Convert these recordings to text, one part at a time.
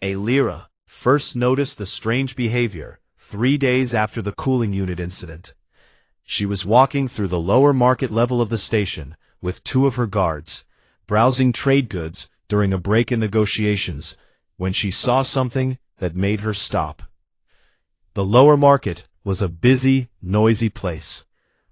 Alira first noticed the strange behavior 3 days after the cooling unit incident. She was walking through the lower market level of the station with 2 of her guards, browsing trade goods during a break in negotiations, when she saw something that made her stop. The lower market was a busy, noisy place.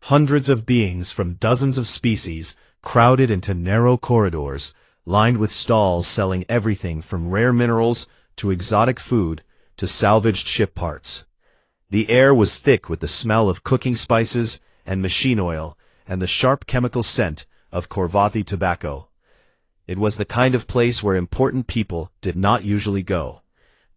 Hundreds of beings from dozens of species crowded into narrow corridors, lined with stalls selling everything from rare minerals to exotic food to salvaged ship parts. The air was thick with the smell of cooking spices and machine oil and the sharp chemical scent of Korvathi tobacco. It was the kind of place where important people did not usually go.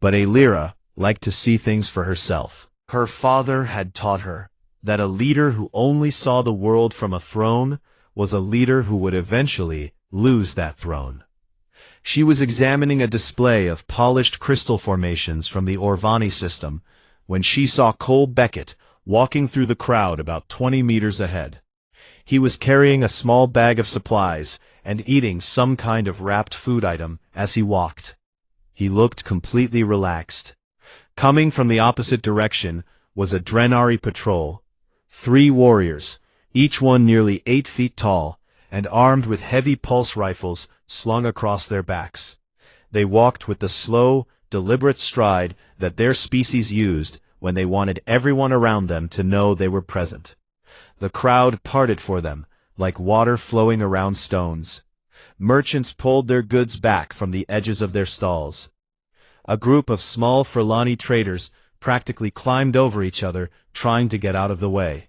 But Alira liked to see things for herself. Her father had taught her that a leader who only saw the world from a throne was a leader who would eventually lose that throne. She was examining a display of polished crystal formations from the Orvani system when she saw Cole Beckett walking through the crowd about 20 meters ahead. He was carrying a small bag of supplies and eating some kind of wrapped food item as he walked. He looked completely relaxed. Coming from the opposite direction was a Drenari patrol, 3 warriors, each one nearly 8 feet tall, and armed with heavy pulse rifles slung across their backs. They walked with the slow, deliberate stride that their species used when they wanted everyone around them to know they were present. The crowd parted for them, like water flowing around stones. Merchants pulled their goods back from the edges of their stalls. A group of small Furlani traders practically climbed over each other, trying to get out of the way.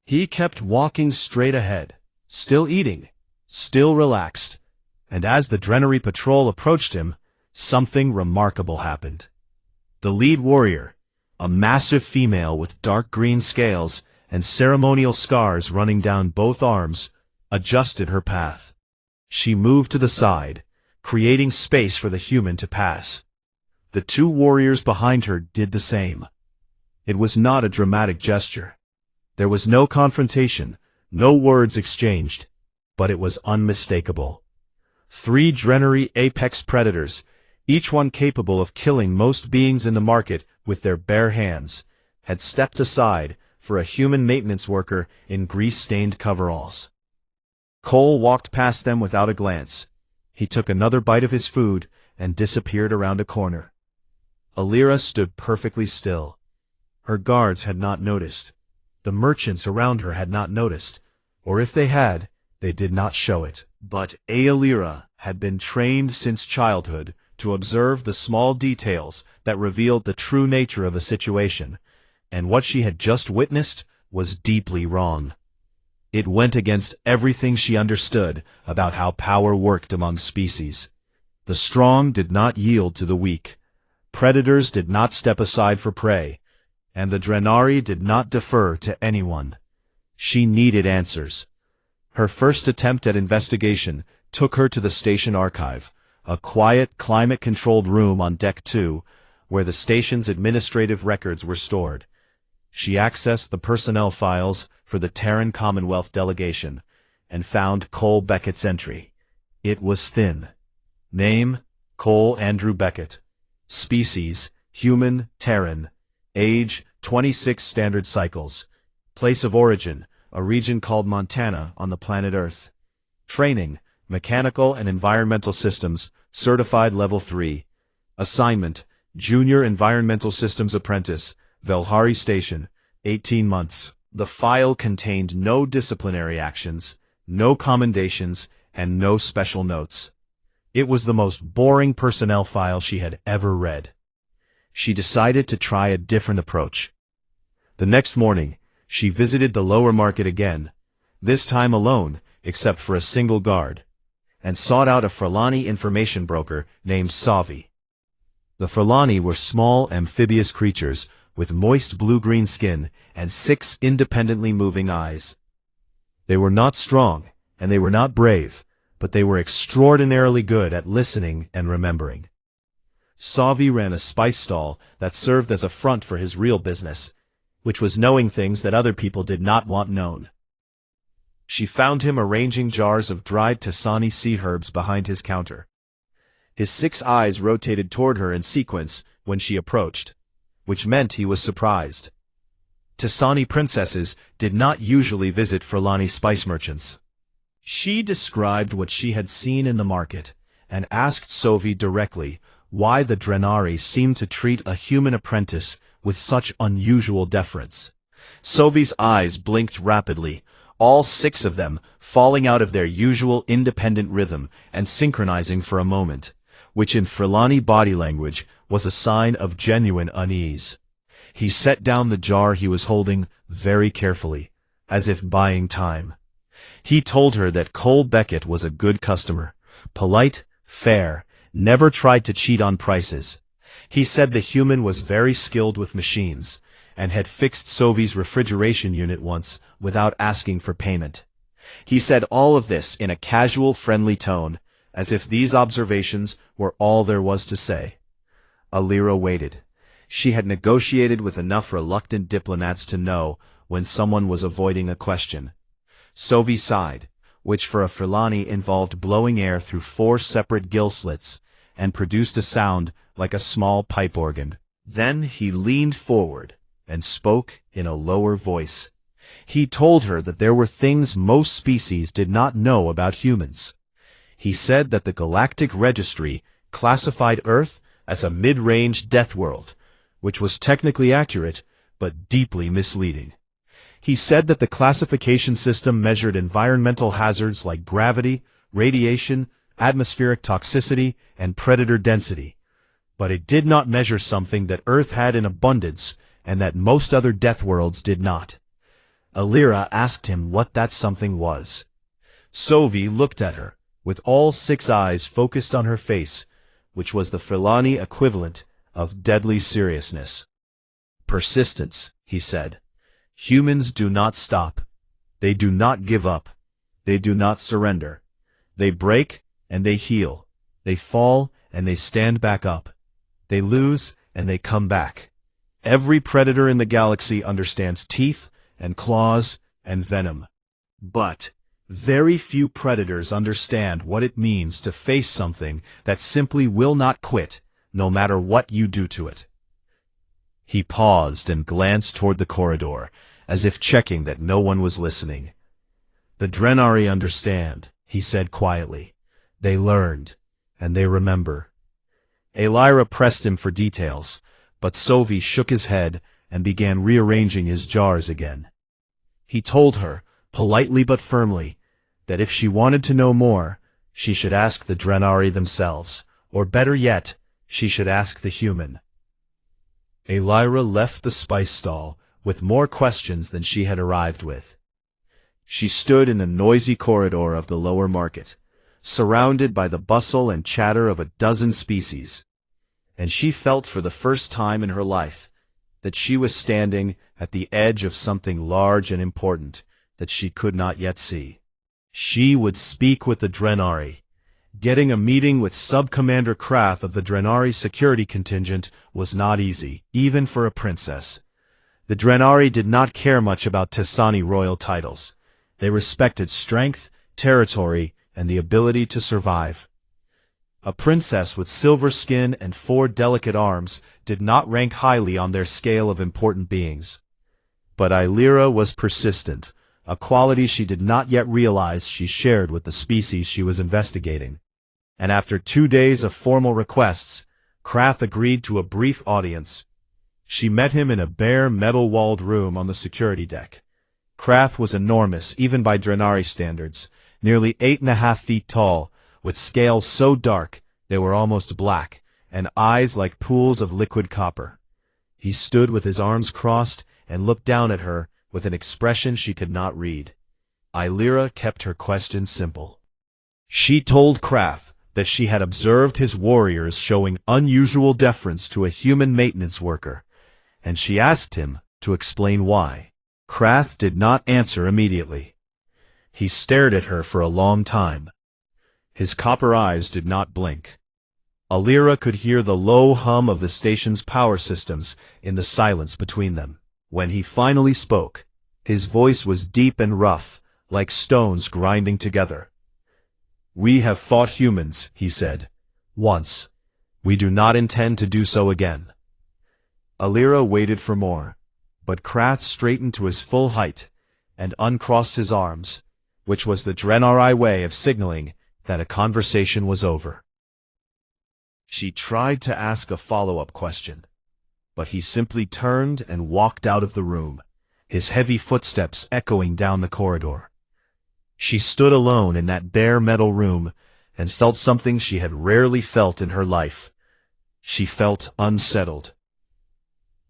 He kept walking straight ahead, still eating, still relaxed, and as the Drenari patrol approached him, something remarkable happened. The lead warrior, a massive female with dark green scales and ceremonial scars running down both arms, adjusted her path. She moved to the side, creating space for the human to pass. The 2 warriors behind her did the same. It was not a dramatic gesture. There was no confrontation, no words exchanged, but it was unmistakable. 3 Drenari apex predators, each one capable of killing most beings in the market with their bare hands, had stepped aside for a human maintenance worker in grease-stained coveralls. Cole walked past them without a glance. He took another bite of his food and disappeared around a corner. Alira stood perfectly still. Her guards had not noticed. The merchants around her had not noticed, or if they had, they did not show it. But Alira had been trained since childhood to observe the small details that revealed the true nature of a situation, and what she had just witnessed was deeply wrong. It went against everything she understood about how power worked among species. The strong did not yield to the weak. Predators did not step aside for prey, and the Drenari did not defer to anyone. She needed answers. Her first attempt at investigation took her to the station archive, a quiet, climate-controlled room on Deck 2, where the station's administrative records were stored. She accessed the personnel files for the Terran Commonwealth delegation, and found Cole Beckett's entry. It was thin. Name, Cole Andrew Beckett. Species, human, Terran. Age, 26 standard cycles. Place of origin, a region called Montana on the planet Earth. Training, mechanical and environmental systems, certified level 3. Assignment, junior environmental systems apprentice, Velhari Station, 18 months. The file contained no disciplinary actions, no commendations, and no special notes. It was the most boring personnel file she had ever read. She decided to try a different approach. The next morning, she visited the lower market again, this time alone, except for a single guard, and sought out a Furlani information broker named Savi. The Furlani were small amphibious creatures with moist blue-green skin and 6 independently moving eyes. They were not strong, and they were not brave, but they were extraordinarily good at listening and remembering. Savi ran a spice stall that served as a front for his real business, which was knowing things that other people did not want known. She found him arranging jars of dried Tasani sea herbs behind his counter. His 6 eyes rotated toward her in sequence when she approached, which meant he was surprised. Tisani princesses did not usually visit Furlani spice merchants. She described what she had seen in the market, and asked Sophie directly why the Drenari seemed to treat a human apprentice with such unusual deference. Sophie's eyes blinked rapidly, all 6 of them falling out of their usual independent rhythm and synchronizing for a moment, which in Furlani body language was a sign of genuine unease. He set down the jar he was holding very carefully, as if buying time. He told her that Cole Beckett was a good customer, polite, fair, never tried to cheat on prices. He said the human was very skilled with machines, and had fixed Sophie's refrigeration unit once without asking for payment. He said all of this in a casual, friendly tone, as if these observations were all there was to say. Alira waited. She had negotiated with enough reluctant diplomats to know when someone was avoiding a question. Sophie sighed, which for a Furlani involved blowing air through 4 separate gill slits, and produced a sound like a small pipe organ. Then he leaned forward and spoke in a lower voice. He told her that there were things most species did not know about humans. He said that the Galactic Registry classified Earth as a mid-range death world, which was technically accurate, but deeply misleading. He said that the classification system measured environmental hazards like gravity, radiation, atmospheric toxicity, and predator density, but it did not measure something that Earth had in abundance and that most other death worlds did not. Alira asked him what that something was. Sophie looked at her, with all 6 eyes focused on her face, which was the Furlani equivalent of deadly seriousness. Persistence, he said. Humans do not stop. They do not give up. They do not surrender. They break and they heal. They fall and they stand back up. They lose and they come back. Every predator in the galaxy understands teeth and claws and venom. But very few predators understand what it means to face something that simply will not quit, no matter what you do to it. He paused and glanced toward the corridor, as if checking that no one was listening. The Drenari understand, he said quietly. They learned, and they remember. Alira pressed him for details, but Sophie shook his head and began rearranging his jars again. He told her, politely but firmly, that if she wanted to know more, she should ask the Drenari themselves, or better yet, she should ask the human. Alira left the spice stall with more questions than she had arrived with. She stood in a noisy corridor of the lower market, surrounded by the bustle and chatter of a dozen species, and she felt for the first time in her life that she was standing at the edge of something large and important that she could not yet see. She would speak with the Drenari. Getting a meeting with Sub-Commander Krath of the Drenari security contingent was not easy, even for a princess. The Drenari did not care much about Tisani royal titles. They respected strength, territory, and the ability to survive. A princess with silver skin and 4 delicate arms did not rank highly on their scale of important beings. But Alira was persistent, a quality she did not yet realize she shared with the species she was investigating. And after 2 days of formal requests, Krath agreed to a brief audience. She met him in a bare, metal-walled room on the security deck. Krath was enormous, even by Drenari standards, nearly 8.5 feet tall, with scales so dark they were almost black, and eyes like pools of liquid copper. He stood with his arms crossed and looked down at her with an expression she could not read. Alira kept her question simple. She told Krath that she had observed his warriors showing unusual deference to a human maintenance worker, and she asked him to explain why. Krath did not answer immediately. He stared at her for a long time. His copper eyes did not blink. Alira could hear the low hum of the station's power systems in the silence between them. When he finally spoke, his voice was deep and rough, like stones grinding together. "We have fought humans," he said, Once. We do not intend to do so again. Alira waited for more, but Krath straightened to his full height and uncrossed his arms, which was the Drenari way of signaling that a conversation was over. She tried to ask a follow-up question, but he simply turned and walked out of the room, his heavy footsteps echoing down the corridor. She stood alone in that bare metal room and felt something she had rarely felt in her life. She felt unsettled.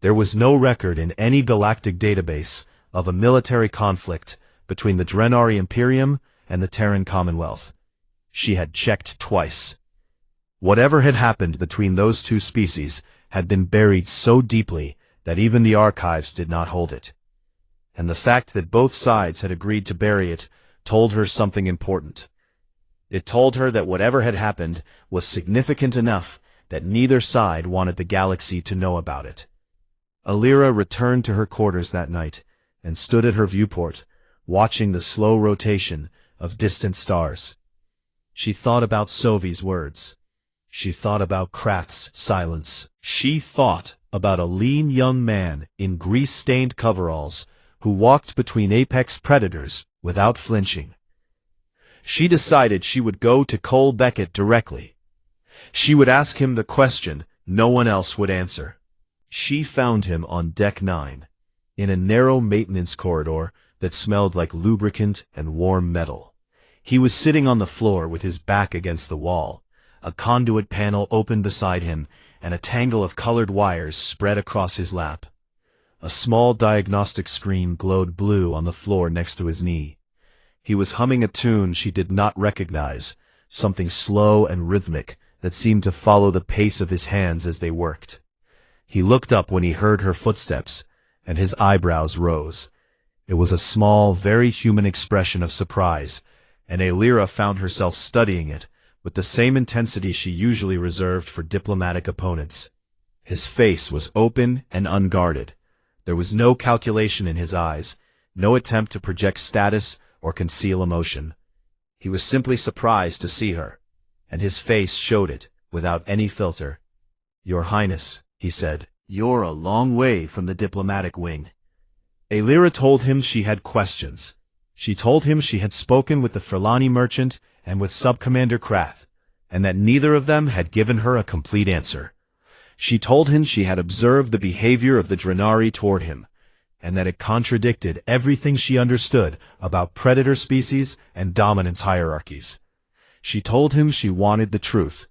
There was no record in any galactic database of a military conflict between the Drenari Imperium and the Terran Commonwealth. She had checked twice. Whatever had happened between those two species had been buried so deeply that even the archives did not hold it. And the fact that both sides had agreed to bury it told her something important. It told her that whatever had happened was significant enough that neither side wanted the galaxy to know about it. Alira returned to her quarters that night and stood at her viewport, watching the slow rotation of distant stars. She thought about Sovi's words. She thought about Krath's silence. She thought about a lean young man in grease-stained coveralls who walked between apex predators without flinching. She decided she would go to Cole Beckett directly. She would ask him the question no one else would answer. She found him on Deck 9, in a narrow maintenance corridor that smelled like lubricant and warm metal. He was sitting on the floor with his back against the wall, a conduit panel open beside him, and a tangle of colored wires spread across his lap. A small diagnostic screen glowed blue on the floor next to his knee. He was humming a tune she did not recognize, something slow and rhythmic that seemed to follow the pace of his hands as they worked. He looked up when he heard her footsteps, and his eyebrows rose. It was a small, very human expression of surprise, and Alira found herself studying it with the same intensity she usually reserved for diplomatic opponents. His face was open and unguarded. There was no calculation in his eyes, no attempt to project status or conceal emotion. He was simply surprised to see her, and his face showed it without any filter. "Your Highness," he said, "you're a long way from the diplomatic wing." Alira told him she had questions. She told him she had spoken with the Ferlani merchant and with Subcommander Krath, and that neither of them had given her a complete answer. She told him she had observed the behavior of the Drenari toward him, and that it contradicted everything she understood about predator species and dominance hierarchies. She told him she wanted the truth.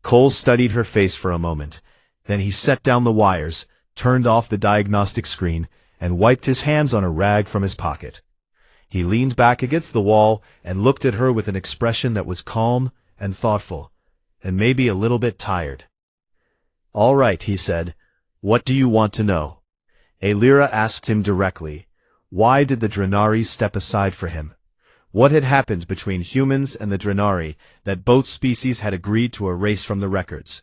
Cole studied her face for a moment. Then he set down the wires, turned off the diagnostic screen, and wiped his hands on a rag from his pocket. He leaned back against the wall and looked at her with an expression that was calm and thoughtful, and maybe a little bit tired. "All right," he said. "What do you want to know?" Alira asked him directly. Why did the Drenari step aside for him? What had happened between humans and the Drenari that both species had agreed to erase from the records?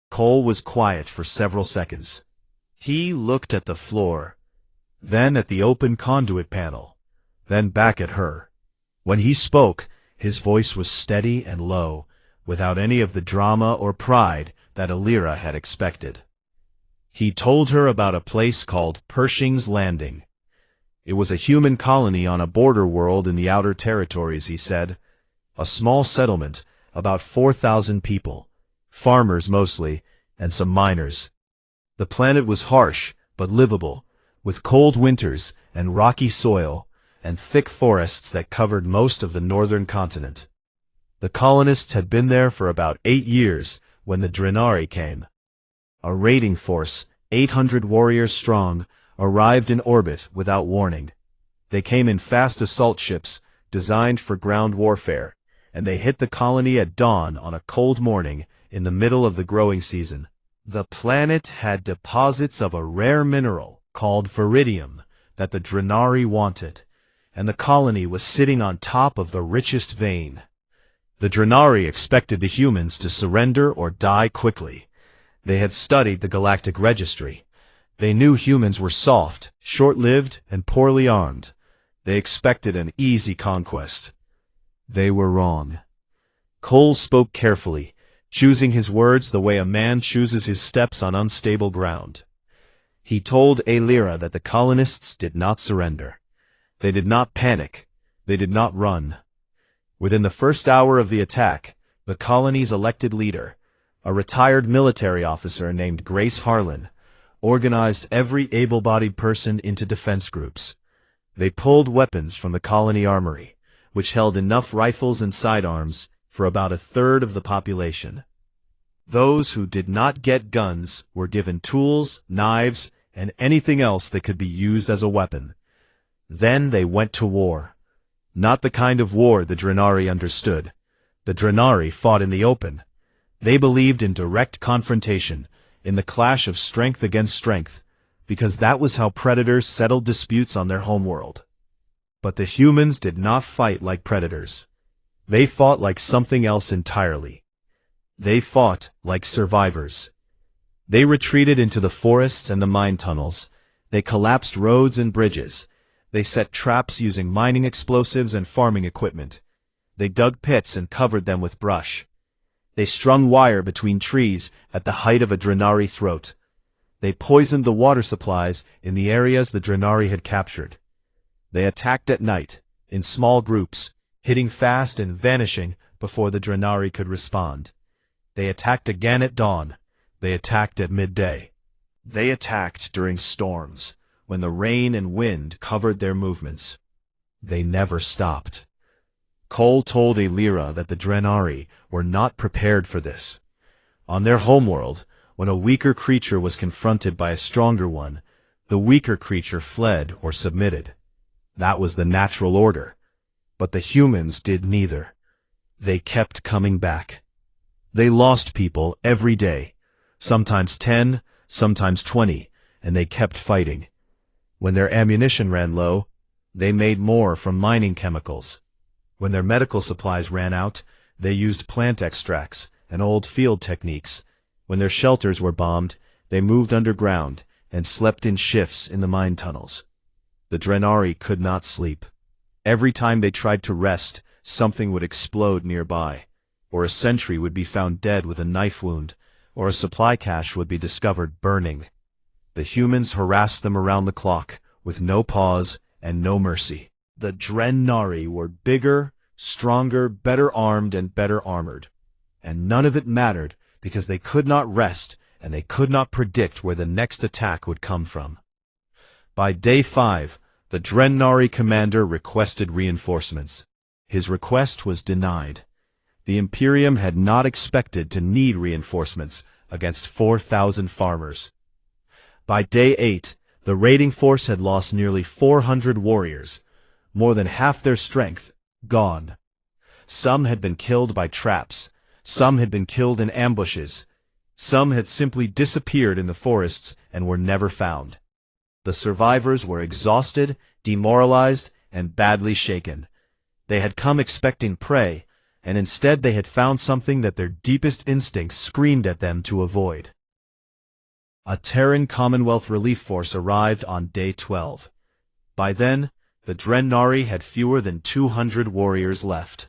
Cole was quiet for several seconds. He looked at the floor, then at the open conduit panel, then back at her. When he spoke, his voice was steady and low, without any of the drama or pride that Alira had expected. He told her about a place called Pershing's Landing. It was a human colony on a border world in the Outer Territories, he said. A small settlement, about 4,000 people, farmers mostly, and some miners. The planet was harsh, but livable, with cold winters and rocky soil, and thick forests that covered most of the northern continent. The colonists had been there for about 8 years when the Drenari came. A raiding force, 800 warriors strong, arrived in orbit without warning. They came in fast assault ships, designed for ground warfare, and they hit the colony at dawn on a cold morning in the middle of the growing season. The planet had deposits of a rare mineral called viridium that the Drenari wanted, and the colony was sitting on top of the richest vein. The Drenari expected the humans to surrender or die quickly. They had studied the Galactic Registry. They knew humans were soft, short-lived, and poorly armed. They expected an easy conquest. They were wrong. Cole spoke carefully, choosing his words the way a man chooses his steps on unstable ground. He told Alira that the colonists did not surrender. They did not panic. They did not run. Within the first hour of the attack, the colony's elected leader, a retired military officer named Grace Harlan, organized every able-bodied person into defense groups. They pulled weapons from the colony armory, which held enough rifles and sidearms for about a third of the population. Those who did not get guns were given tools, knives, and anything else that could be used as a weapon. Then they went to war. Not the kind of war the Drenari understood. The Drenari fought in the open. They believed in direct confrontation, in the clash of strength against strength, because that was how predators settled disputes on their homeworld. But the humans did not fight like predators. They fought like something else entirely. They fought like survivors. They retreated into the forests and the mine tunnels. They collapsed roads and bridges. They set traps using mining explosives and farming equipment. They dug pits and covered them with brush. They strung wire between trees at the height of a Drenari throat. They poisoned the water supplies in the areas the Drenari had captured. They attacked at night, in small groups, hitting fast and vanishing before the Drenari could respond. They attacked again at dawn. They attacked at midday. They attacked during storms, when the rain and wind covered their movements. They never stopped. Cole told Alira that the Drenari were not prepared for this. On their homeworld, when a weaker creature was confronted by a stronger one, the weaker creature fled or submitted. That was the natural order. But the humans did neither. They kept coming back. They lost people every day, sometimes 10, sometimes 20, and they kept fighting. When their ammunition ran low, they made more from mining chemicals. When their medical supplies ran out, they used plant extracts and old field techniques. When their shelters were bombed, they moved underground and slept in shifts in the mine tunnels. The Drenari could not sleep. Every time they tried to rest, something would explode nearby, or a sentry would be found dead with a knife wound, or a supply cache would be discovered burning. The humans harassed them around the clock, with no pause and no mercy. The Drenari were bigger, stronger, better armed, and better armored. And none of it mattered, because they could not rest, and they could not predict where the next attack would come from. By day 5, the Drenari commander requested reinforcements. His request was denied. The Imperium had not expected to need reinforcements against 4,000 farmers. By day 8, the raiding force had lost nearly 400 warriors, more than half their strength, gone. Some had been killed by traps, some had been killed in ambushes, some had simply disappeared in the forests and were never found. The survivors were exhausted, demoralized, and badly shaken. They had come expecting prey, and instead they had found something that their deepest instincts screamed at them to avoid. A Terran Commonwealth relief force arrived on day 12. By then, the Drenari had fewer than 200 warriors left.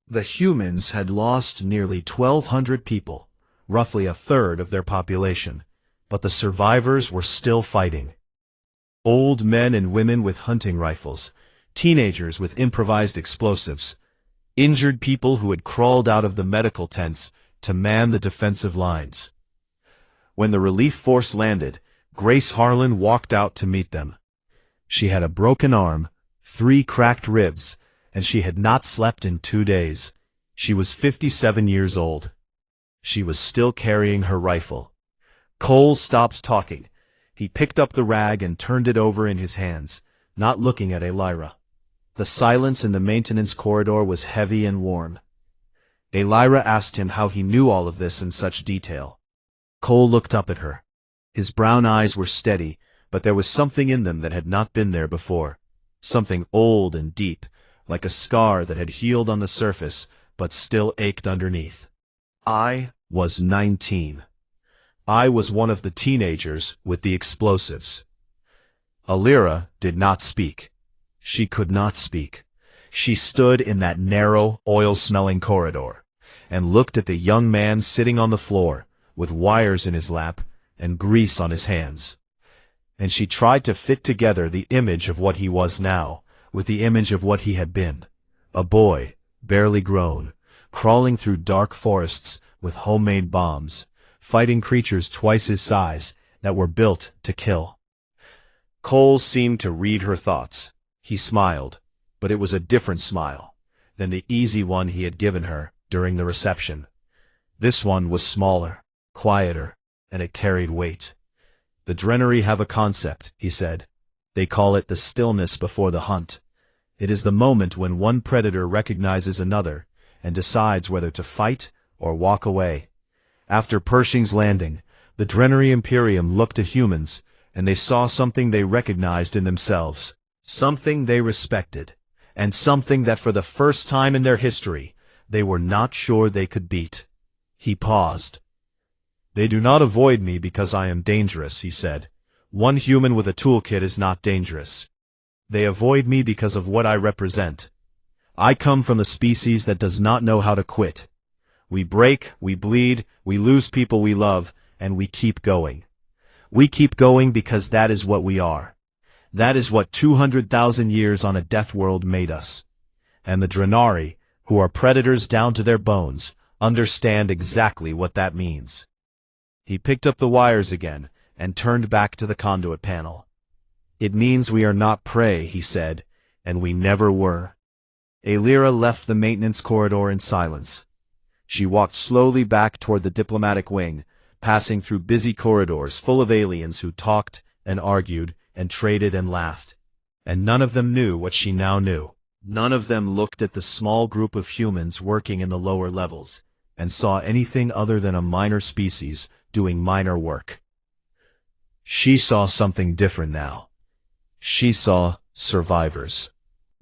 The humans had lost nearly 1,200 people, roughly a third of their population, but the survivors were still fighting. Old men and women with hunting rifles, teenagers with improvised explosives, injured people who had crawled out of the medical tents to man the defensive lines. When the relief force landed, Grace Harlan walked out to meet them. She had a broken arm, 3 cracked ribs, and she had not slept in 2 days. She was 57 years old. She was still carrying her rifle. Cole stopped talking. He picked up the rag and turned it over in his hands, not looking at Alira. The silence in the maintenance corridor was heavy and warm. Alira asked him how he knew all of this in such detail. Cole looked up at her. His brown eyes were steady, but there was something in them that had not been there before. Something old and deep, like a scar that had healed on the surface, but still ached underneath. I was 19. I was one of the teenagers with the explosives. Alira did not speak. She could not speak. She stood in that narrow, oil-smelling corridor, and looked at the young man sitting on the floor, with wires in his lap and grease on his hands. And she tried to fit together the image of what he was now, with the image of what he had been. A boy, barely grown, crawling through dark forests with homemade bombs, fighting creatures twice his size that were built to kill. Cole seemed to read her thoughts. He smiled, but it was a different smile than the easy one he had given her during the reception. This one was smaller, quieter, and it carried weight. The Drennery have a concept, he said. They call it the stillness before the hunt. It is the moment when one predator recognizes another and decides whether to fight or walk away. After Pershing's landing, the Drennery Imperium looked at humans, and they saw something they recognized in themselves, something they respected, and something that for the first time in their history, they were not sure they could beat. He paused. They do not avoid me because I am dangerous, he said. One human with a toolkit is not dangerous. They avoid me because of what I represent. I come from the species that does not know how to quit. We break, we bleed, we lose people we love, and we keep going. We keep going because that is what we are. That is what 200,000 years on a death world made us. And the Drenari, who are predators down to their bones, understand exactly what that means. He picked up the wires again and turned back to the conduit panel. It means we are not prey, he said, and we never were. Alira left the maintenance corridor in silence. She walked slowly back toward the diplomatic wing, passing through busy corridors full of aliens who talked and argued and traded and laughed. And none of them knew what she now knew. None of them looked at the small group of humans working in the lower levels and saw anything other than a minor species doing minor work. She saw something different now. She saw survivors.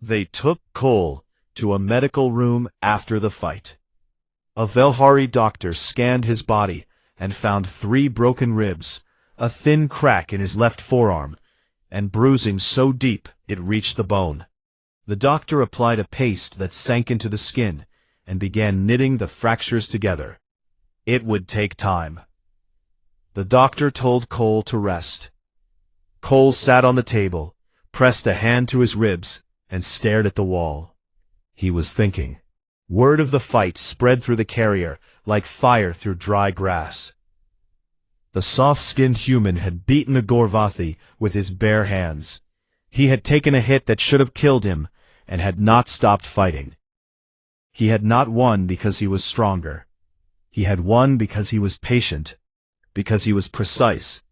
They took Cole to a medical room after the fight. A Velhari doctor scanned his body and found 3 broken ribs, a thin crack in his left forearm, and bruising so deep it reached the bone. The doctor applied a paste that sank into the skin and began knitting the fractures together. It would take time. The doctor told Cole to rest. Cole sat on the table, pressed a hand to his ribs, and stared at the wall. He was thinking. Word of the fight spread through the carrier like fire through dry grass. The soft-skinned human had beaten a Gorvathi with his bare hands. He had taken a hit that should have killed him and had not stopped fighting. He had not won because he was stronger. He had won because he was patient, because he was precise,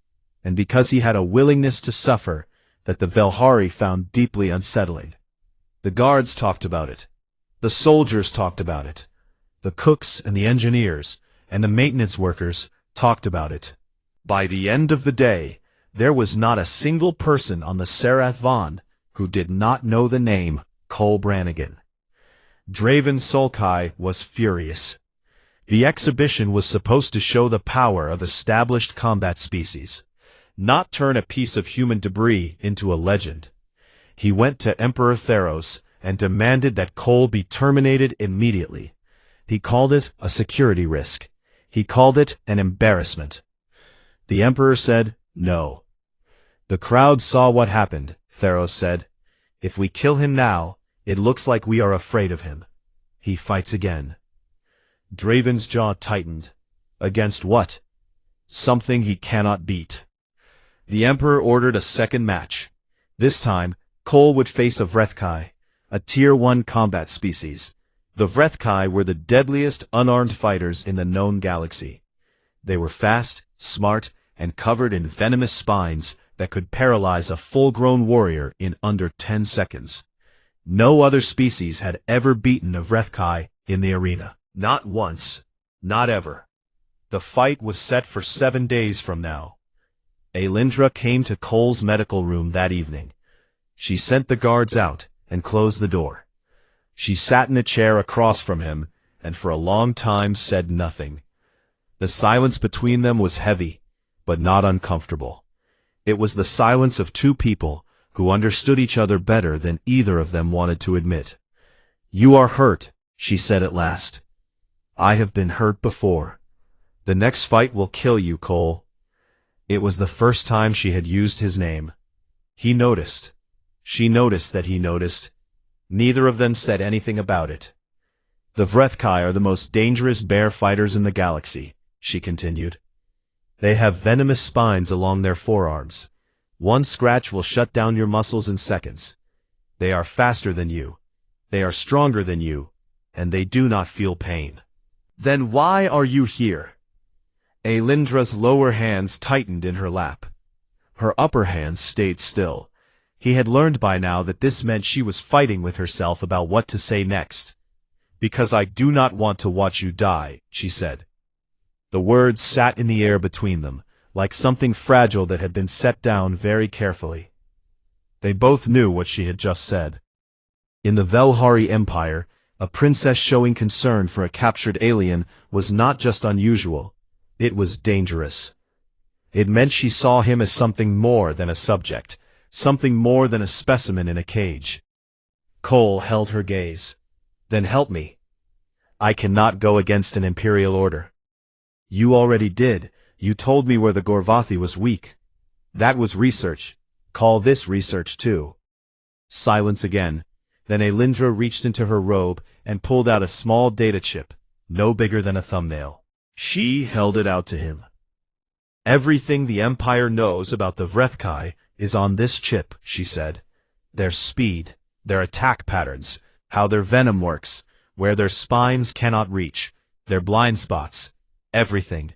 and because he had a willingness to suffer that the Velhari found deeply unsettling. The guards talked about it. The soldiers talked about it. The cooks and the engineers and the maintenance workers talked about it. By the end of the day, there was not a single person on the Sarath Vaughn who did not know the name Cole Brannigan. Draven Sulkai was furious. The exhibition was supposed to show the power of established combat species, not turn a piece of human debris into a legend. He went to Emperor Theros and demanded that Cole be terminated immediately. He called it a security risk. He called it an embarrassment. The Emperor said no. The crowd saw what happened, Theros said. If we kill him now, it looks like we are afraid of him. He fights again. Draven's jaw tightened. Against what? Something he cannot beat. The Emperor ordered a second match. This time, Cole would face a Vrethkai, a Tier 1 combat species. The Vrethkai were the deadliest unarmed fighters in the known galaxy. They were fast, smart, and covered in venomous spines that could paralyze a full-grown warrior in under 10 seconds. No other species had ever beaten a Vrethkai in the arena. Not once. Not ever. The fight was set for 7 days from now. Alindra came to Cole's medical room that evening. She sent the guards out and closed the door. She sat in a chair across from him and for a long time said nothing. The silence between them was heavy, but not uncomfortable. It was the silence of 2 people who understood each other better than either of them wanted to admit. "You are hurt," she said at last. I have been hurt before. The next fight will kill you, Cole. It was the first time she had used his name. He noticed. She noticed that he noticed. Neither of them said anything about it. The Vrethkai are the most dangerous bear fighters in the galaxy, she continued. They have venomous spines along their forearms. One scratch will shut down your muscles in seconds. They are faster than you. They are stronger than you, and they do not feel pain. Then why are you here? Alindra's lower hands tightened in her lap. Her upper hands stayed still. He had learned by now that this meant she was fighting with herself about what to say next. Because I do not want to watch you die, she said. The words sat in the air between them, like something fragile that had been set down very carefully. They both knew what she had just said. In the Velhari Empire, a princess showing concern for a captured alien was not just unusual, it was dangerous. It meant she saw him as something more than a subject, something more than a specimen in a cage. Cole held her gaze. Then help me. I cannot go against an imperial order. You already did. You told me where the Gorvathi was weak. That was research. Call this research too. Silence again. Then Alindra reached into her robe and pulled out a small data chip, no bigger than a thumbnail. She held it out to him. Everything the Empire knows about the Vrethkai is on this chip, she said. Their speed, their attack patterns, how their venom works, where their spines cannot reach, their blind spots, everything.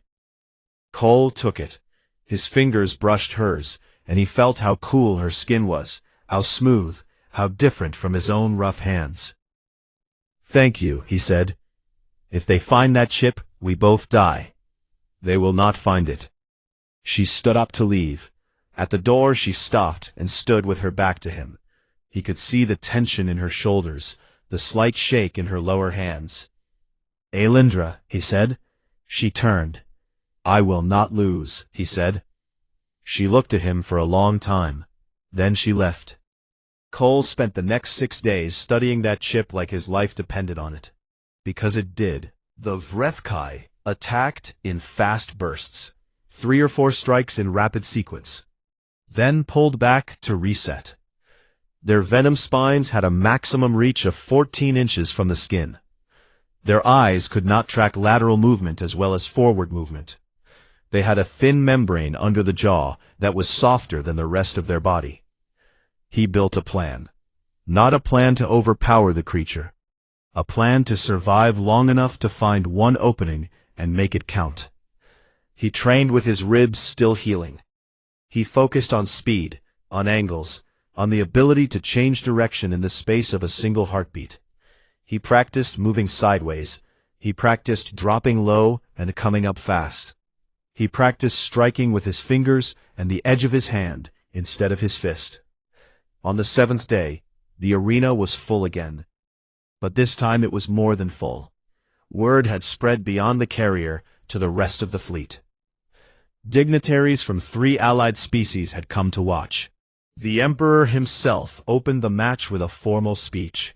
Cole took it. His fingers brushed hers, and he felt how cool her skin was, how smooth, how different from his own rough hands. Thank you, he said. If they find that chip, we both die. They will not find it. She stood up to leave. At the door she stopped and stood with her back to him. He could see the tension in her shoulders, the slight shake in her lower hands. Alindra, he said. She turned. I will not lose, he said. She looked at him for a long time. Then she left. Cole spent the next 6 days studying that chip like his life depended on it. Because it did. The Vrethkai attacked in fast bursts, 3 or 4 strikes in rapid sequence, then pulled back to reset. Their venom spines had a maximum reach of 14 inches from the skin. Their eyes could not track lateral movement as well as forward movement. They had a thin membrane under the jaw that was softer than the rest of their body. He built a plan. Not a plan to overpower the creature. A plan to survive long enough to find one opening and make it count. He trained with his ribs still healing. He focused on speed, on angles, on the ability to change direction in the space of a single heartbeat. He practiced moving sideways. He practiced dropping low and coming up fast. He practiced striking with his fingers and the edge of his hand instead of his fist. On the 7th day, the arena was full again. But this time it was more than full. Word had spread beyond the carrier to the rest of the fleet. Dignitaries from 3 allied species had come to watch. The Emperor himself opened the match with a formal speech.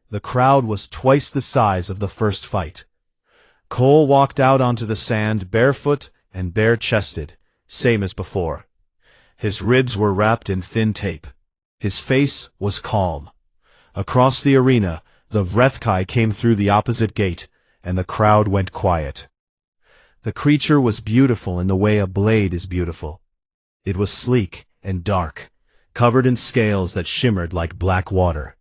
The crowd was twice the size of the first fight. Cole walked out onto the sand barefoot and bare-chested, same as before. His ribs were wrapped in thin tape. His face was calm. Across the arena, the Vrethkai came through the opposite gate, and the crowd went quiet. The creature was beautiful in the way a blade is beautiful. It was sleek and dark, covered in scales that shimmered like black water.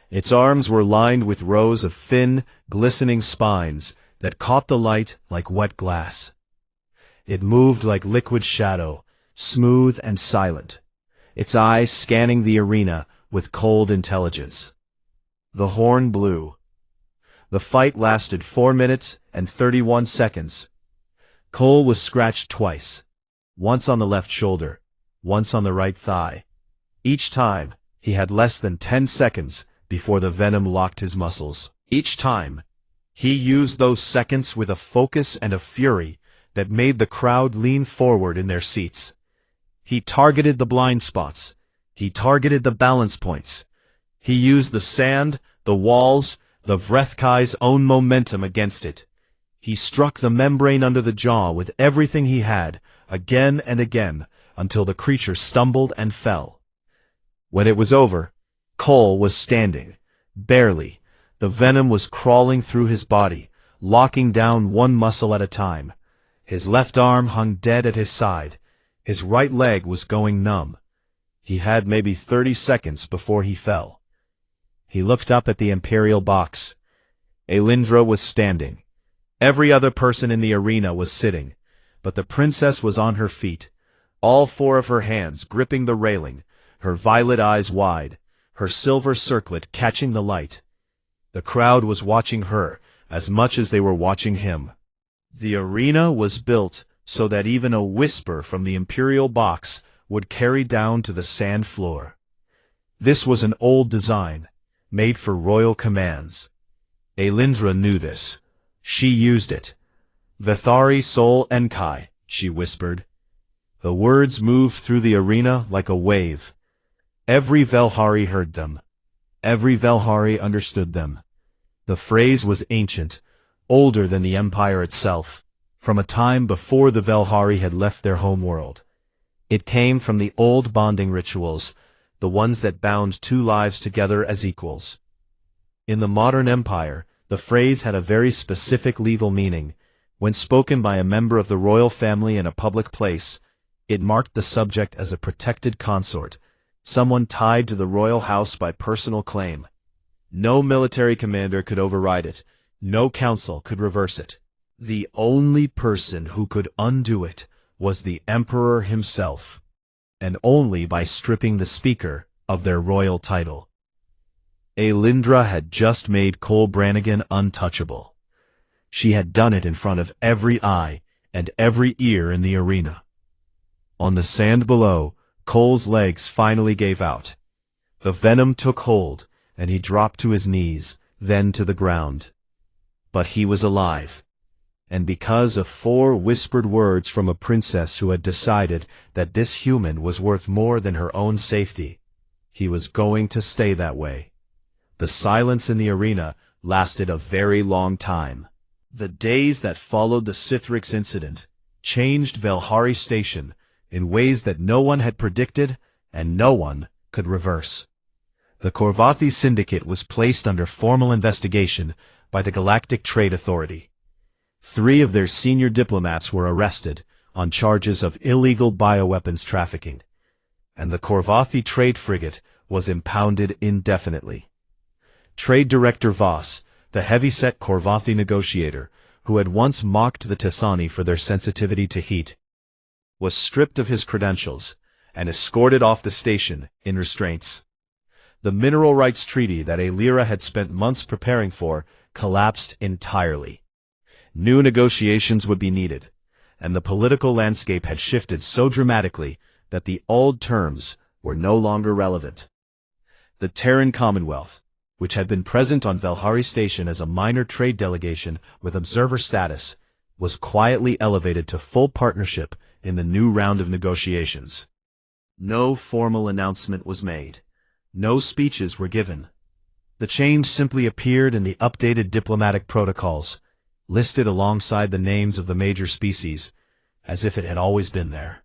Its arms were lined with rows of thin, glistening spines that caught the light like wet glass. It moved like liquid shadow, smooth and silent, its eyes scanning the arena with cold intelligence. The horn blew. The fight lasted 4 minutes and 31 seconds. Cole was scratched twice, once on the left shoulder, once on the right thigh. Each time, he had less than 10 seconds before the venom locked his muscles. Each time, he used those seconds with a focus and a fury that made the crowd lean forward in their seats. He targeted the blind spots. He targeted the balance points. He used the sand, the walls, the Vrethkai's own momentum against it. He struck the membrane under the jaw with everything he had, again and again, until the creature stumbled and fell. When it was over, Cole was standing. Barely. The venom was crawling through his body, locking down one muscle at a time. His left arm hung dead at his side. His right leg was going numb. He had maybe 30 seconds before he fell. He looked up at the Imperial box. Alindra was standing. Every other person in the arena was sitting, but the princess was on her feet, all four of her hands gripping the railing, her violet eyes wide, her silver circlet catching the light. The crowd was watching her as much as they were watching him. The arena was built so that even a whisper from the Imperial box would carry down to the sand floor. This was an old design, made for royal commands. Alindra knew this. She used it. "Vethari Sol Enkai," she whispered. The words moved through the arena like a wave. Every Velhari heard them. Every Velhari understood them. The phrase was ancient, older than the Empire itself, from a time before the Velhari had left their homeworld. It came from the old bonding rituals, the ones that bound two lives together as equals. In the modern empire, the phrase had a very specific legal meaning. When spoken by a member of the royal family in a public place, it marked the subject as a protected consort, someone tied to the royal house by personal claim. No military commander could override it. No council could reverse it. The only person who could undo it was the emperor himself, and only by stripping the speaker of their royal title. Alindra had just made Cole Brannigan untouchable. She had done it in front of every eye and every ear in the arena. On the sand below, Cole's legs finally gave out. The venom took hold, and he dropped to his knees, then to the ground. But he was alive. And because of 4 whispered words from a princess who had decided that this human was worth more than her own safety, he was going to stay that way. The silence in the arena lasted a very long time. The days that followed the Sithrix incident changed Velhari Station in ways that no one had predicted and no one could reverse. The Korvathi Syndicate was placed under formal investigation by the Galactic Trade Authority. 3 of their senior diplomats were arrested on charges of illegal bioweapons trafficking, and the Korvathi trade frigate was impounded indefinitely. Trade Director Voss, the heavy-set Korvathi negotiator, who had once mocked the Tisani for their sensitivity to heat, was stripped of his credentials and escorted off the station in restraints. The mineral rights treaty that Alira had spent months preparing for collapsed entirely. New negotiations would be needed, and the political landscape had shifted so dramatically that the old terms were no longer relevant. The Terran Commonwealth, which had been present on Velhari Station as a minor trade delegation with observer status, was quietly elevated to full partnership in the new round of negotiations. No formal announcement was made. No speeches were given. The change simply appeared in the updated diplomatic protocols, listed alongside the names of the major species, as if it had always been there.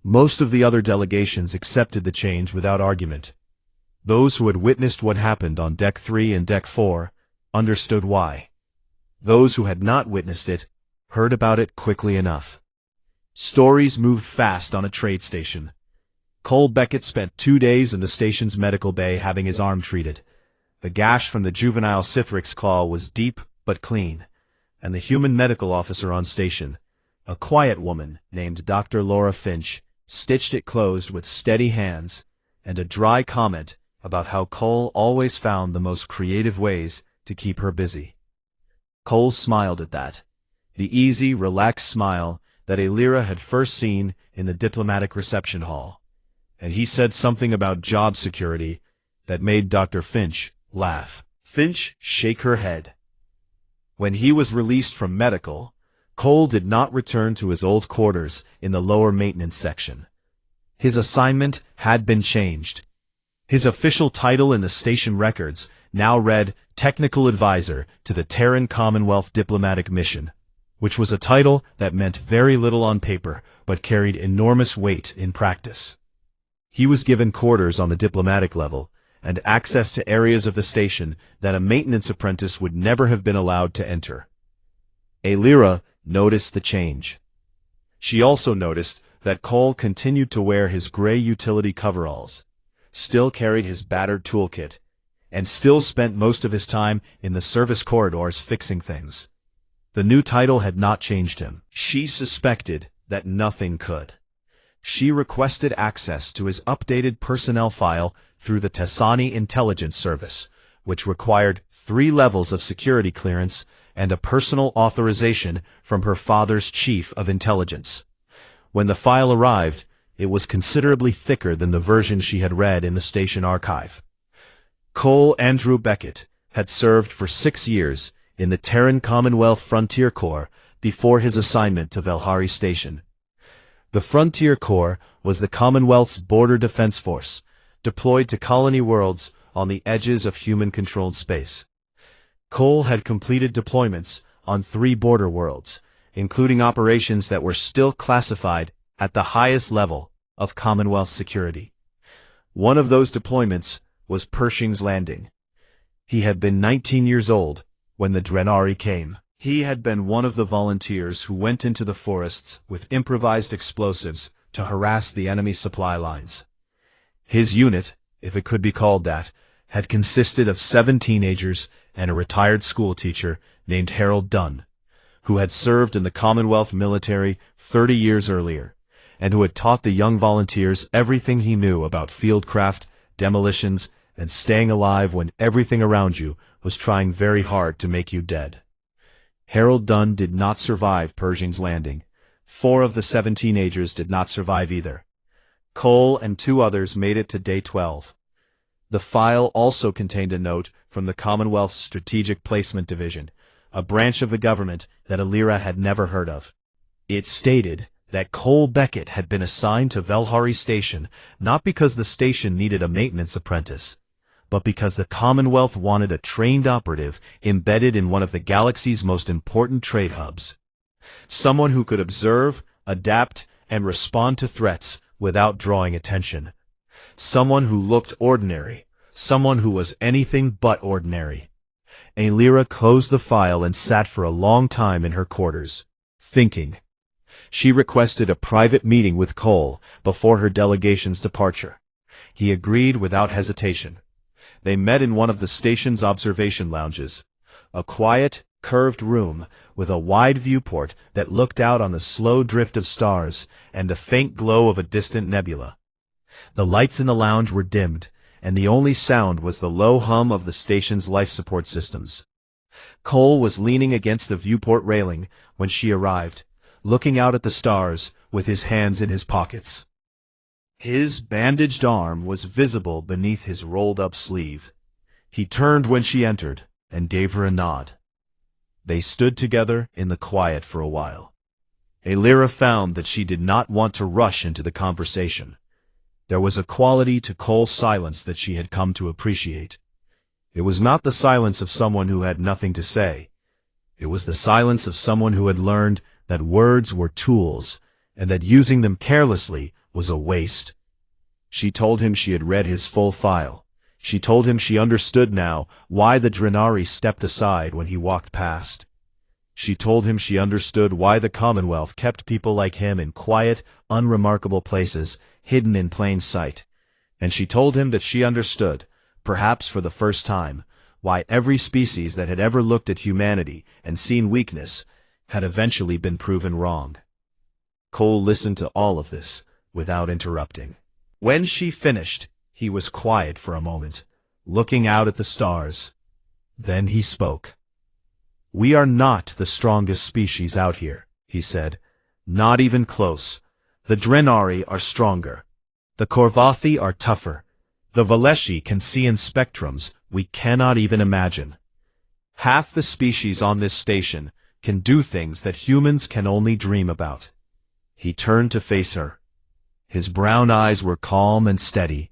Most of the other delegations accepted the change without argument. Those who had witnessed what happened on Deck 3 and Deck 4 understood why. Those who had not witnessed it heard about it quickly enough. Stories moved fast on a trade station. Cole Beckett spent 2 days in the station's medical bay having his arm treated. The gash from the juvenile Sithrix claw was deep but clean, and the human medical officer on station, a quiet woman named Dr. Laura Finch, stitched it closed with steady hands and a dry comment about how Cole always found the most creative ways to keep her busy. Cole smiled at that, the easy, relaxed smile that Alira had first seen in the diplomatic reception hall, and he said something about job security that made Dr. Finch laugh. Finch shake her head. When he was released from medical, Cole did not return to his old quarters in the lower maintenance section. His assignment had been changed. His official title in the station records now read Technical Advisor to the Terran Commonwealth Diplomatic Mission, which was a title that meant very little on paper but carried enormous weight in practice. He was given quarters on the diplomatic level and access to areas of the station that a maintenance apprentice would never have been allowed to enter. Lyra noticed the change. She also noticed that Cole continued to wear his gray utility coveralls, still carried his battered toolkit, and still spent most of his time in the service corridors fixing things. The new title had not changed him. She suspected that nothing could. She requested access to his updated personnel file through the Tassani Intelligence Service, which required 3 levels of security clearance and a personal authorization from her father's chief of intelligence. When the file arrived, it was considerably thicker than the version she had read in the station archive. Cole Andrew Beckett had served for 6 years in the Terran Commonwealth Frontier Corps before his assignment to Velhari Station. The Frontier Corps was the Commonwealth's border defense force, deployed to colony worlds on the edges of human-controlled space. Cole had completed deployments on 3 border worlds, including operations that were still classified at the highest level of Commonwealth security. One of those deployments was Pershing's Landing. He had been 19 years old when the Drenari came. He had been one of the volunteers who went into the forests with improvised explosives to harass the enemy supply lines. His unit, if it could be called that, had consisted of 7 teenagers and a retired schoolteacher named Harold Dunn, who had served in the Commonwealth military 30 years earlier, and who had taught the young volunteers everything he knew about fieldcraft, demolitions, and staying alive when everything around you was trying very hard to make you dead. Harold Dunn did not survive Pershing's Landing. 4 of the 7 teenagers did not survive either. Cole and 2 others made it to day 12. The file also contained a note from the Commonwealth's Strategic Placement Division, a branch of the government that Lyra had never heard of. It stated that Cole Beckett had been assigned to Velhari Station not because the station needed a maintenance apprentice, but because the Commonwealth wanted a trained operative embedded in one of the galaxy's most important trade hubs. Someone who could observe, adapt, and respond to threats without drawing attention. Someone who looked ordinary. Someone who was anything but ordinary. Lyra closed the file and sat for a long time in her quarters, thinking. She requested a private meeting with Cole before her delegation's departure. He agreed without hesitation. They met in one of the station's observation lounges, a quiet, curved room with a wide viewport that looked out on the slow drift of stars and the faint glow of a distant nebula. The lights in the lounge were dimmed, and the only sound was the low hum of the station's life support systems. Cole was leaning against the viewport railing when she arrived, looking out at the stars with his hands in his pockets. His bandaged arm was visible beneath his rolled-up sleeve. He turned when she entered and gave her a nod. They stood together in the quiet for a while. Lyra found that she did not want to rush into the conversation. There was a quality to Cole's silence that she had come to appreciate. It was not the silence of someone who had nothing to say. It was the silence of someone who had learned that words were tools, and that using them carelessly was a waste. She told him she had read his full file. She told him she understood now why the Drenari stepped aside when he walked past. She told him she understood why the Commonwealth kept people like him in quiet, unremarkable places, hidden in plain sight. And she told him that she understood, perhaps for the first time, why every species that had ever looked at humanity and seen weakness had eventually been proven wrong. Cole listened to all of this without interrupting. When she finished, he was quiet for a moment, looking out at the stars. Then he spoke. "We are not the strongest species out here," he said. "Not even close. The Drenari are stronger. The Korvathi are tougher. The Valeshi can see in spectrums we cannot even imagine. Half the species on this station can do things that humans can only dream about." He turned to face her. His brown eyes were calm and steady.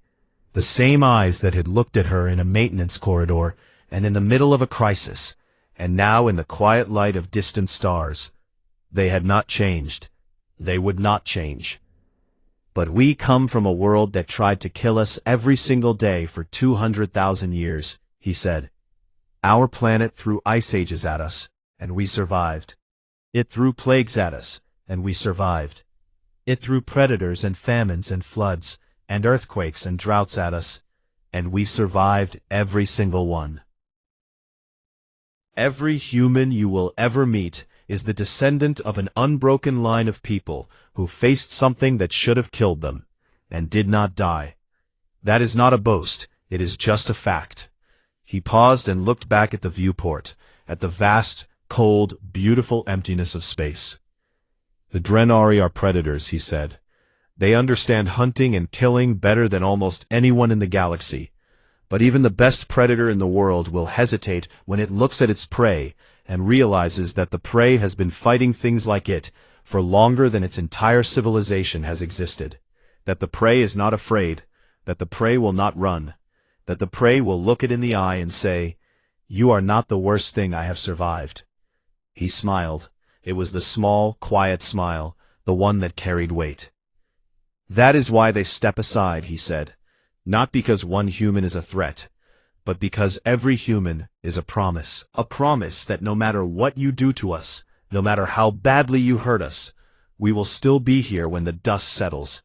The same eyes that had looked at her in a maintenance corridor and in the middle of a crisis, and now in the quiet light of distant stars. They had not changed. They would not change. But we come from a world that tried to kill us every single day for 200,000 years, he said. Our planet threw ice ages at us, and we survived. It threw plagues at us, and we survived. It threw predators and famines and floods, and earthquakes and droughts at us, and we survived every single one. Every human you will ever meet is the descendant of an unbroken line of people who faced something that should have killed them, and did not die. That is not a boast, it is just a fact. He paused and looked back at the viewport, at the vast, cold, beautiful emptiness of space. The Draenari are predators, he said. They understand hunting and killing better than almost anyone in the galaxy. But even the best predator in the world will hesitate when it looks at its prey and realizes that the prey has been fighting things like it for longer than its entire civilization has existed. That the prey is not afraid, that the prey will not run, that the prey will look it in the eye and say, "You are not the worst thing I have survived." He smiled. It was the small, quiet smile, the one that carried weight. That is why they step aside, he said. Not because one human is a threat, but because every human is a promise. A promise that no matter what you do to us, no matter how badly you hurt us, we will still be here when the dust settles,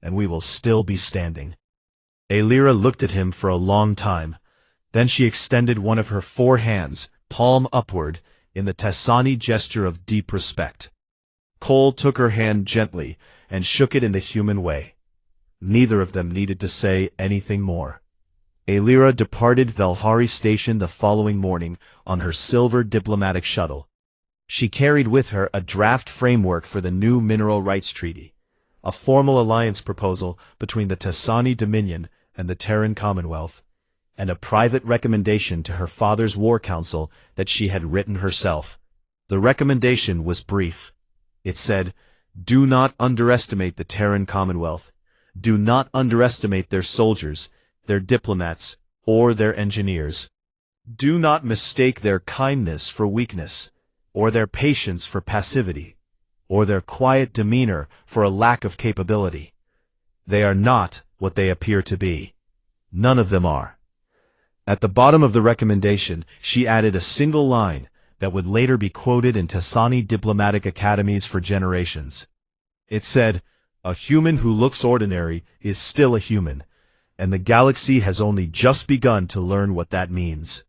and we will still be standing. Alira looked at him for a long time. Then she extended one of her 4 hands, palm upward, in the Tasani gesture of deep respect. Cole took her hand gently and shook it in the human way. Neither of them needed to say anything more. Alira departed Velhari Station the following morning on her silver diplomatic shuttle. She carried with her a draft framework for the new Mineral Rights Treaty, a formal alliance proposal between the Tasani Dominion and the Terran Commonwealth, and a private recommendation to her father's war council that she had written herself. The recommendation was brief. It said, "Do not underestimate the Terran Commonwealth. Do not underestimate their soldiers, their diplomats, or their engineers. Do not mistake their kindness for weakness, or their patience for passivity, or their quiet demeanor for a lack of capability. They are not what they appear to be. None of them are." At the bottom of the recommendation, she added a single line that would later be quoted in Tasani diplomatic academies for generations. It said, "A human who looks ordinary is still a human, and the galaxy has only just begun to learn what that means."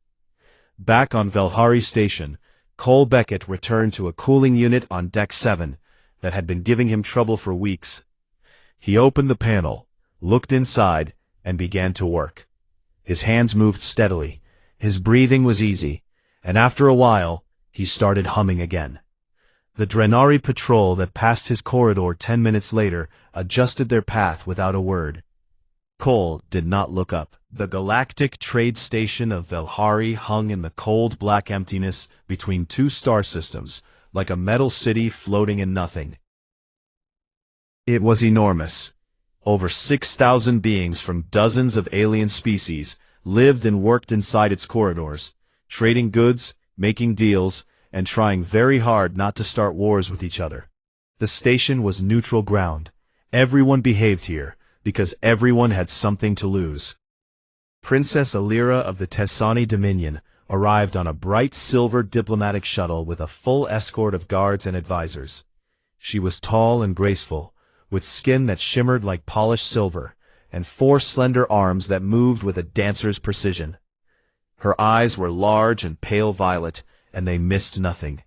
Back on Velhari Station, Cole Beckett returned to a cooling unit on Deck 7 that had been giving him trouble for weeks. He opened the panel, looked inside, and began to work. His hands moved steadily, his breathing was easy, and after a while, he started humming again. The Draenari patrol that passed his corridor 10 minutes later adjusted their path without a word. Cole did not look up. The galactic trade station of Velhari hung in the cold black emptiness between 2 star systems, like a metal city floating in nothing. It was enormous. Over 6,000 beings from dozens of alien species lived and worked inside its corridors, trading goods, making deals, and trying very hard not to start wars with each other. The station was neutral ground. Everyone behaved here, because everyone had something to lose. Princess Alira of the Tasani Dominion arrived on a bright silver diplomatic shuttle with a full escort of guards and advisors. She was tall and graceful, with skin that shimmered like polished silver, and 4 slender arms that moved with a dancer's precision. Her eyes were large and pale violet, and they missed nothing.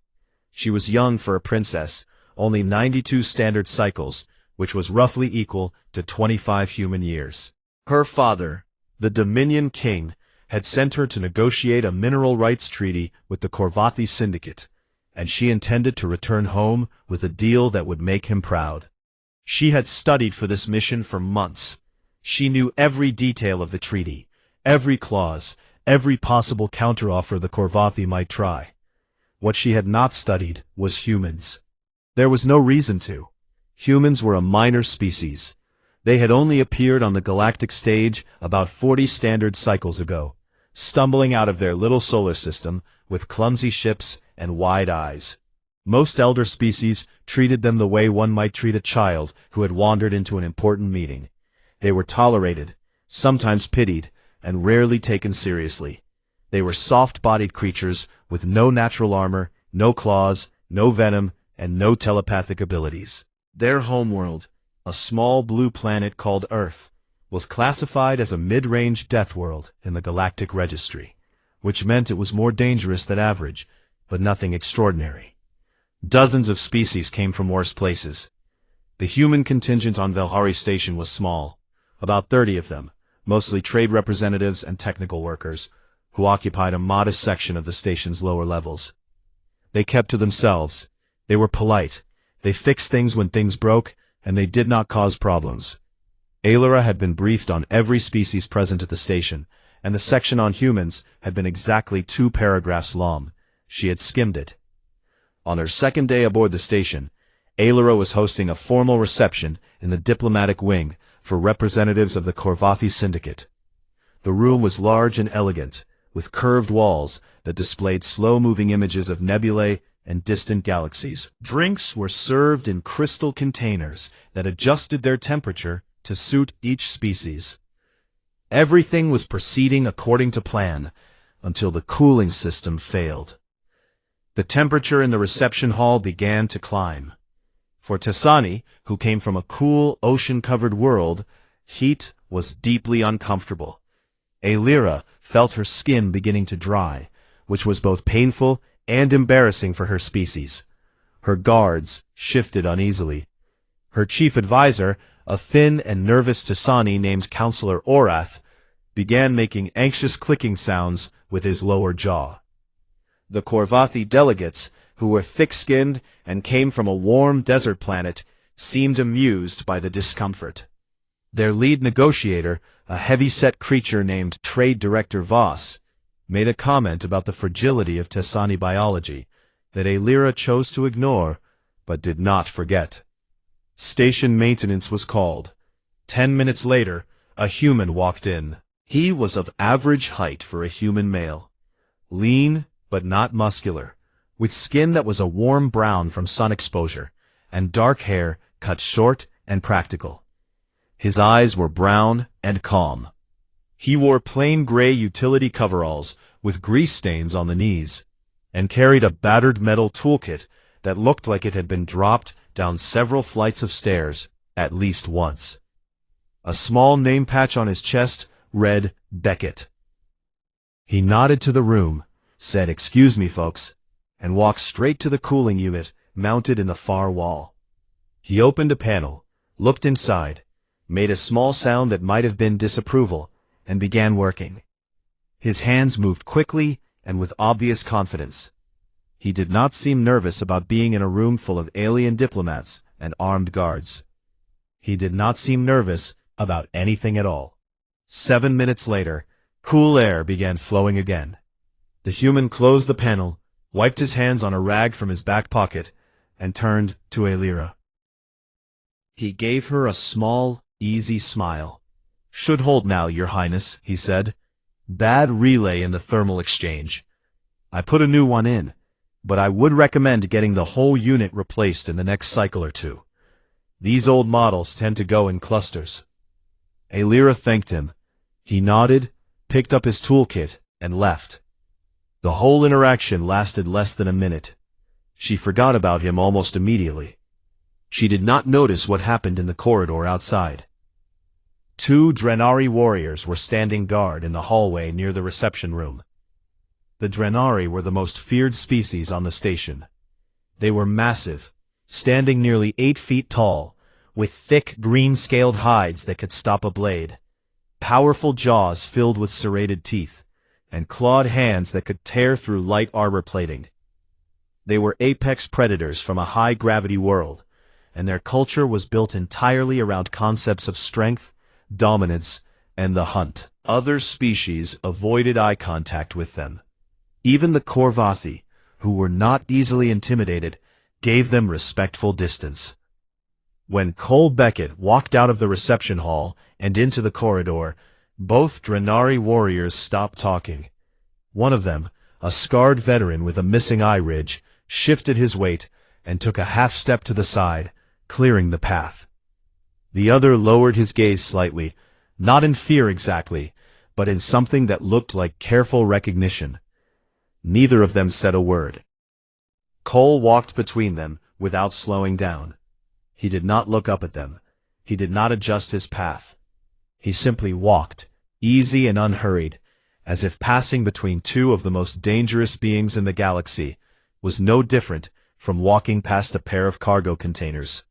She was young for a princess, only 92 standard cycles, which was roughly equal to 25 human years. Her father, the Dominion King, had sent her to negotiate a mineral rights treaty with the Korvathi Syndicate, and she intended to return home with a deal that would make him proud. She had studied for this mission for months. She knew every detail of the treaty, every clause, every possible counteroffer the Korvathi might try. What she had not studied was humans. There was no reason to. Humans were a minor species. They had only appeared on the galactic stage about 40 standard cycles ago, stumbling out of their little solar system with clumsy ships and wide eyes. Most elder species treated them the way one might treat a child who had wandered into an important meeting. They were tolerated, sometimes pitied, and rarely taken seriously. They were soft-bodied creatures with no natural armor, no claws, no venom, and no telepathic abilities. Their homeworld, a small blue planet called Earth, was classified as a mid-range death world in the Galactic Registry, which meant it was more dangerous than average, but nothing extraordinary. Dozens of species came from worse places. The human contingent on Valhari Station was small, about 30 of them, mostly trade representatives and technical workers, who occupied a modest section of the station's lower levels. They kept to themselves. They were polite. They fixed things when things broke, and they did not cause problems. Aelira had been briefed on every species present at the station, and the section on humans had been exactly 2 paragraphs long. She had skimmed it. On her second day aboard the station, Aelira was hosting a formal reception in the diplomatic wing for representatives of the Korvathi Syndicate. The room was large and elegant, with curved walls that displayed slow-moving images of nebulae and distant galaxies. Drinks were served in crystal containers that adjusted their temperature to suit each species. Everything was proceeding according to plan, until the cooling system failed. The temperature in the reception hall began to climb. For Tasani, who came from a cool, ocean-covered world, heat was deeply uncomfortable. Aelira felt her skin beginning to dry, which was both painful and embarrassing for her species. Her guards shifted uneasily. Her chief advisor, a thin and nervous Tasani named Counselor Orath, began making anxious clicking sounds with his lower jaw. The Korvathi delegates, who were thick-skinned and came from a warm desert planet, seemed amused by the discomfort. Their lead negotiator, a heavy-set creature named Trade Director Voss, made a comment about the fragility of Tasani biology that Aelira chose to ignore, but did not forget. Station maintenance was called. 10 minutes later, a human walked in. He was of average height for a human male, lean but not muscular, with skin that was a warm brown from sun exposure, and dark hair cut short and practical. His eyes were brown and calm. He wore plain gray utility coveralls with grease stains on the knees, and carried a battered metal toolkit that looked like it had been dropped down several flights of stairs at least once. A small name patch on his chest read Beckett. He nodded to the room, said, "Excuse me, folks," and walked straight to the cooling unit mounted in the far wall. He opened a panel, looked inside, made a small sound that might have been disapproval, and began working. His hands moved quickly and with obvious confidence. He did not seem nervous about being in a room full of alien diplomats and armed guards. He did not seem nervous about anything at all. 7 minutes later, cool air began flowing again. The human closed the panel, wiped his hands on a rag from his back pocket, and turned to Aelira. He gave her a small, easy smile. "Should hold now, Your Highness," he said. "Bad relay in the thermal exchange. I put a new one in, but I would recommend getting the whole unit replaced in the next cycle or 2. These old models tend to go in clusters." Aelira thanked him. He nodded, picked up his toolkit, and left. The whole interaction lasted less than a minute. She forgot about him almost immediately. She did not notice what happened in the corridor outside. 2 Drenari warriors were standing guard in the hallway near the reception room. The Drenari were the most feared species on the station. They were massive, standing nearly 8 feet tall, with thick green-scaled hides that could stop a blade, powerful jaws filled with serrated teeth, and clawed hands that could tear through light armor plating. They were apex predators from a high-gravity world, and their culture was built entirely around concepts of strength, dominance, and the hunt. Other species avoided eye contact with them. Even the Korvathi, who were not easily intimidated, gave them respectful distance. When Cole Beckett walked out of the reception hall and into the corridor, both Drenari warriors stopped talking. One of them, a scarred veteran with a missing eye ridge, shifted his weight and took a half-step to the side, clearing the path. The other lowered his gaze slightly, not in fear exactly, but in something that looked like careful recognition. Neither of them said a word. Cole walked between them without slowing down. He did not look up at them. He did not adjust his path. He simply walked, easy and unhurried, as if passing between two of the most dangerous beings in the galaxy was no different from walking past a pair of cargo containers.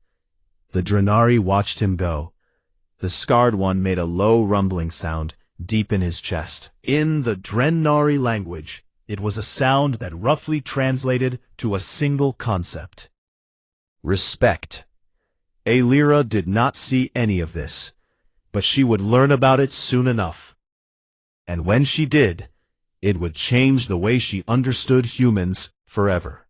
The Drenari watched him go. The scarred one made a low rumbling sound deep in his chest. In the Drenari language, it was a sound that roughly translated to a single concept: respect. Aelira did not see any of this, but she would learn about it soon enough. And when she did, it would change the way she understood humans forever.